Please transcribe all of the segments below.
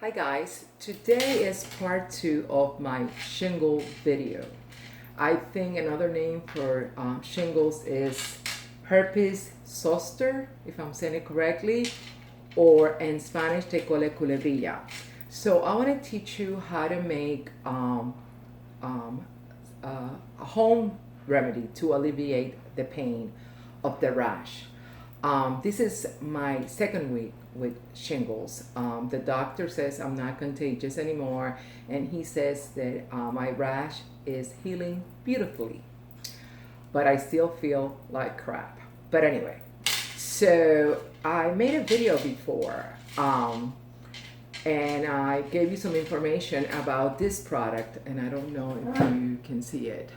Hi guys, today is part 2 of my shingle video. I think another name for shingles is herpes zoster, if I'm saying it correctly, or in Spanish te cole culebrilla. So I want to teach you how to make a home remedy to alleviate the pain of the rash. This is my second week with shingles. The doctor says I'm not contagious anymore, and he says that my rash is healing beautifully, but I still feel like crap. But anyway, so I made a video before, and I gave you some information about this product, and I don't know if you can see it.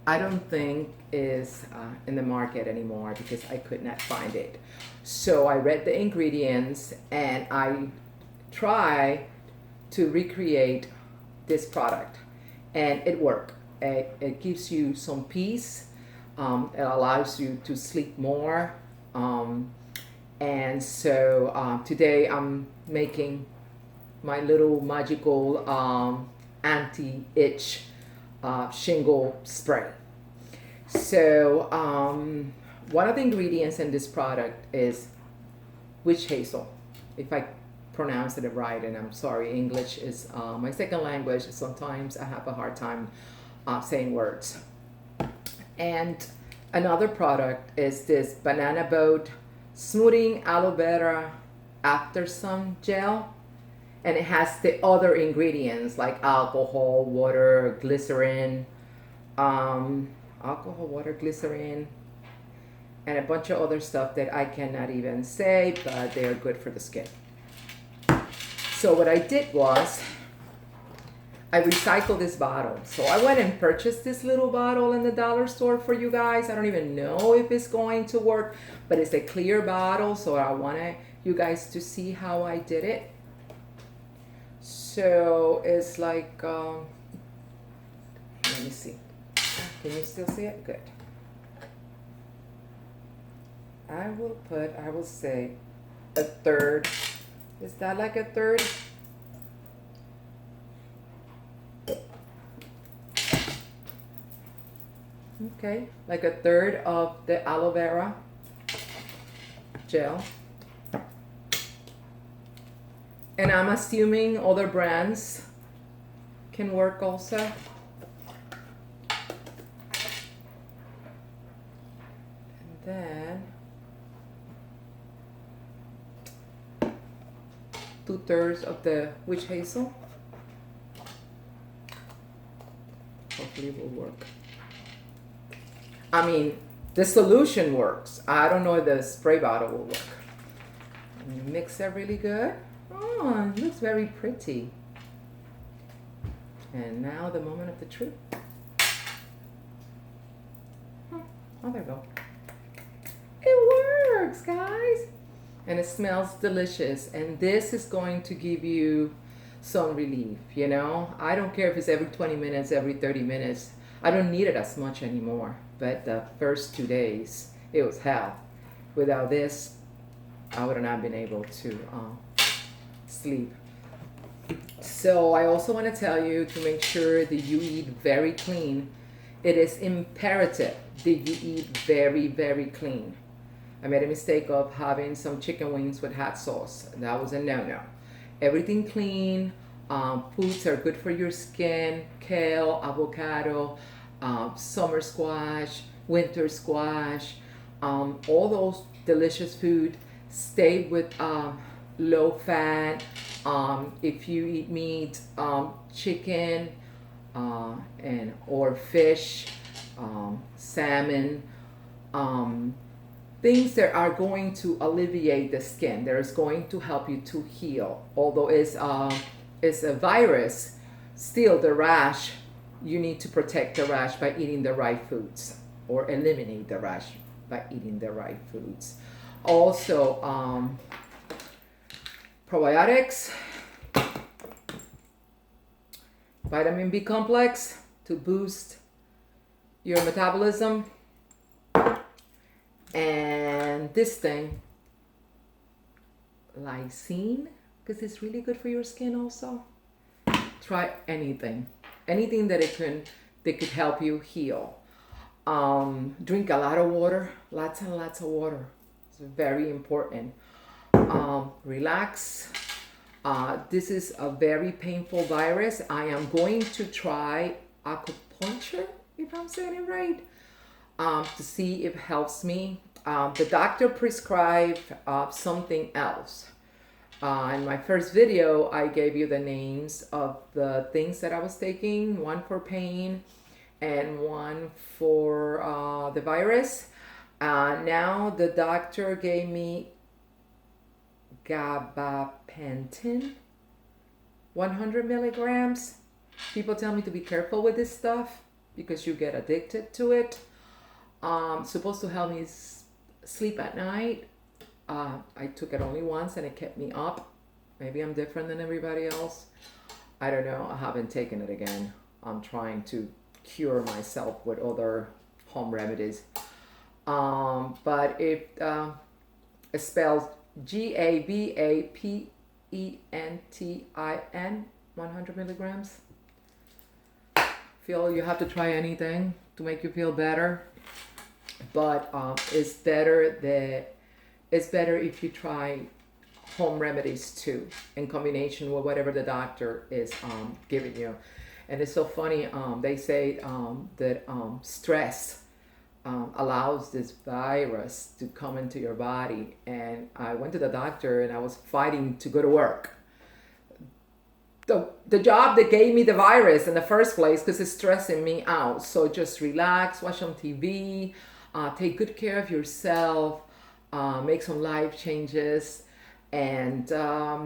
I don't think is in the market anymore because I could not find it. So I read the ingredients and I try to recreate this product, and it worked. It gives you some peace. It allows you to sleep more. And so today I'm making my little magical anti-itch shingle spray. So one of the ingredients in this product is witch hazel, if I pronounce it right, and I'm sorry, English is my second language. Sometimes I have a hard time saying words. And another product is this banana boat smoothing aloe vera after sun gel, and it has the other ingredients like alcohol, water, glycerin, and a bunch of other stuff that I cannot even say, but they are good for the skin. So what I did was I recycled this bottle. So I went and purchased this little bottle in the dollar store for you guys. I don't even know if it's going to work, but it's a clear bottle, so I want you guys to see how I did it. So it's like, let me see. Can you still see it? Good. I will say a third. Is that like a third? Okay, like a third of the aloe vera gel. And I'm assuming other brands can work also. And then 2/3 of the witch hazel. Hopefully it will work. I mean, the solution works. I don't know if the spray bottle will work. Mix that really good. Oh, it looks very pretty. And now the moment of the truth. Oh, there we go. It works, guys. And it smells delicious. And this is going to give you some relief, you know? I don't care if it's every 20 minutes, every 30 minutes. I don't need it as much anymore. But the first 2 days, it was hell. Without this, I would have not been able to sleep. So I also want to tell you to make sure that you eat very clean. It is imperative that you eat very, very clean. I made a mistake of having some chicken wings with hot sauce. That was a no-no. Everything clean. Foods are good for your skin. Kale, avocado, summer squash, winter squash, all those delicious food. Stay with low fat. If you eat meat, chicken, or fish, salmon, things that are going to alleviate the skin. That is going to help you to heal. Although it's a virus, still the rash, you need to protect the rash by eating the right foods, or eliminate the rash by eating the right foods. Also, probiotics, vitamin B complex to boost your metabolism, and this thing, lysine, because it's really good for your skin also. Try anything, anything that could help you heal. Drink a lot of water, lots and lots of water. It's very important. Relax. This is a very painful virus. I am going to try acupuncture, if I'm saying it right, to see if it helps me. The doctor prescribed something else. In my first video, I gave you the names of the things that I was taking, one for pain and one for the virus. Now the doctor gave me gabapentin, 100 milligrams. People tell me to be careful with this stuff because you get addicted to it. Supposed to help me sleep at night. I took it only once and it kept me up. Maybe I'm different than everybody else. I don't know. I haven't taken it again. I'm trying to cure myself with other home remedies. But it spells GABAPENTIN, 100 milligrams. Feel you have to try anything to make you feel better, but it's better if you try home remedies too, in combination with whatever the doctor is giving you. And it's so funny. They say that stress allows this virus to come into your body. And I went to the doctor and I was fighting to go to work. The job that gave me the virus in the first place, because it's stressing me out. So just relax, watch some TV, take good care of yourself, make some life changes, and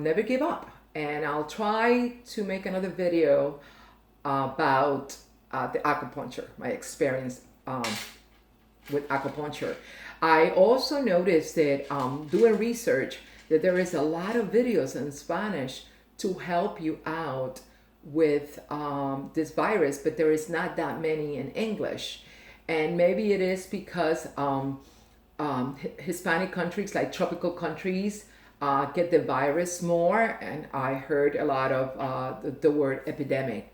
never give up. And I'll try to make another video about the acupuncture, my experience with acupuncture. I also noticed that doing research that there is a lot of videos in Spanish to help you out with this virus, but there is not that many in English. And maybe it is because Hispanic countries, like tropical countries, get the virus more. And I heard a lot of the word epidemic.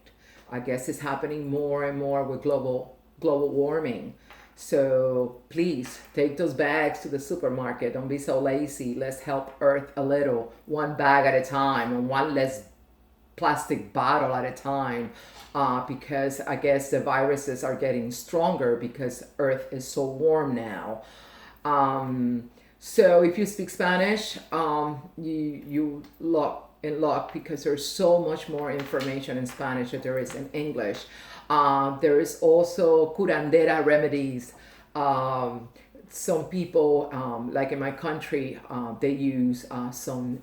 I guess it's happening more and more with global warming. So please take those bags to the supermarket. Don't be so lazy. Let's help Earth a little, one bag at a time and one less plastic bottle at a time, because I guess the viruses are getting stronger because Earth is so warm now. So if you speak Spanish, you in luck, because there's so much more information in Spanish than there is in English. There is also curandera remedies. Some people, like in my country, they use some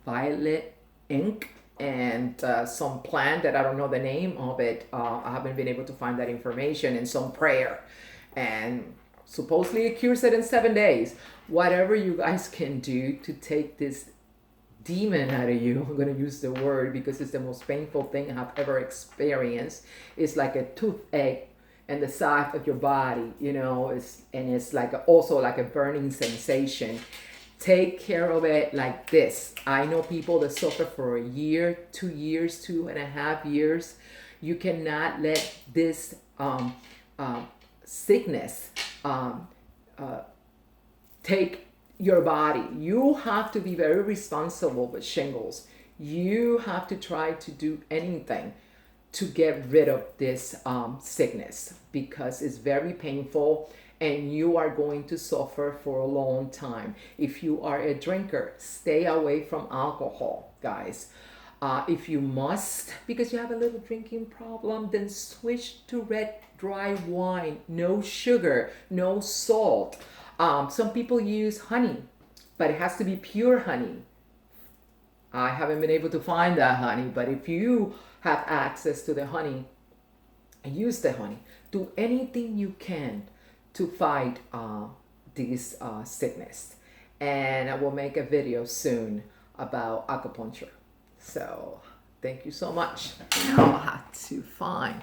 violet ink and some plant that I don't know the name of it. I haven't been able to find that information, and some prayer. And supposedly it cures it in 7 days. Whatever you guys can do to take this demon out of you, I'm going to use the word because it's the most painful thing I've ever experienced. It's like a toothache and the side of your body, it's like also like a burning sensation. Take care of it like this. I know people that suffer for a year, 2 years, 2.5 years. You cannot let this sickness take your body. You have to be very responsible with shingles. You have to try to do anything to get rid of this sickness, because it's very painful and you are going to suffer for a long time. If you are a drinker, stay away from alcohol, guys. If you must, because you have a little drinking problem, then switch to red dry wine. No sugar, no salt. Some people use honey, but it has to be pure honey. I haven't been able to find that honey, but if you have access to the honey, use the honey. Do anything you can to fight this sickness. And I will make a video soon about acupuncture. So thank you so much. Now I have to find